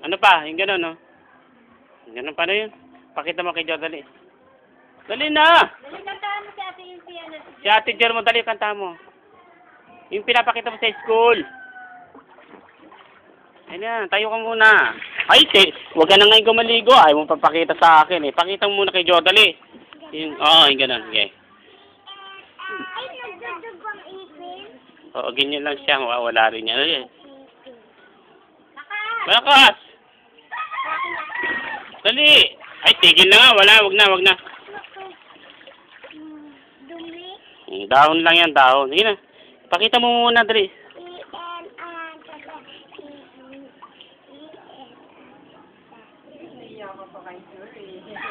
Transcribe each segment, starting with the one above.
Ano pa? Yung gano'n, no? Ganun pa na yun. Pakita mo kay Jo, dali. Dali na! Kantahan mo si Ate yung piano. Si Ate Jer mo, dali, kanta mo. Yung pinapakita mo sa school. Ayan, tayo ka muna. Ay, huwag ka na ngayon gumaligo. Ayaw mo papakita sa akin, eh. Pakita mo muna kay Jo, dali. Yung gano'n. Okay. Ay, nagdudugong ipin. Oo, ganyan lang siya. Wala rin niya. Ay, Lakas! malakas! Dali! Ay, tigil na nga. Wag na. Dumi. Dahon lang yan, dahon. Sige na. Pakita mo muna, dali.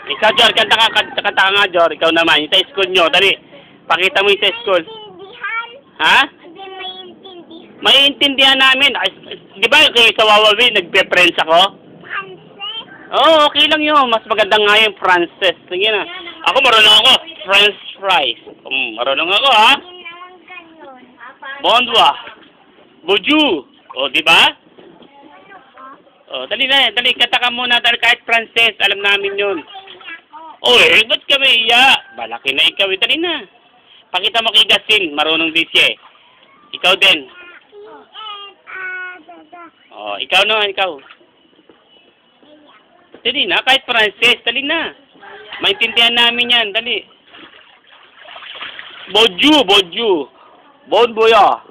Ikaw, Jor, kanta ka nga, Jor. Ikaw naman, yung sa school nyo. Dali, pakita mo yung sa school. Maintindihan? Ha? Hindi maintindihan. Maiintindihan namin. Ay, di ba kayo sa Wawawi, nagpe-friends ako? Frances? Oo, okay lang yun. Mas maganda nga yung Frances. Sige na. Ako, marunong ako. French fries. Marunong ako, ha? Hindi naman ganun. Bondwa. Buju. O, di ba? O, dali na. Dali, kanta ka muna. Dali, kahit Frances, alam namin yun. Oy, ba't kami iya? Malaki na ikaw. Dali na. Pakita mo kay Gassin. Marunong din siya eh. Ikaw din. O, ikaw na, ikaw. Dali na, kahit Frances. Dali na. Maintindihan namin yan. Dali. Boju. Bon boya.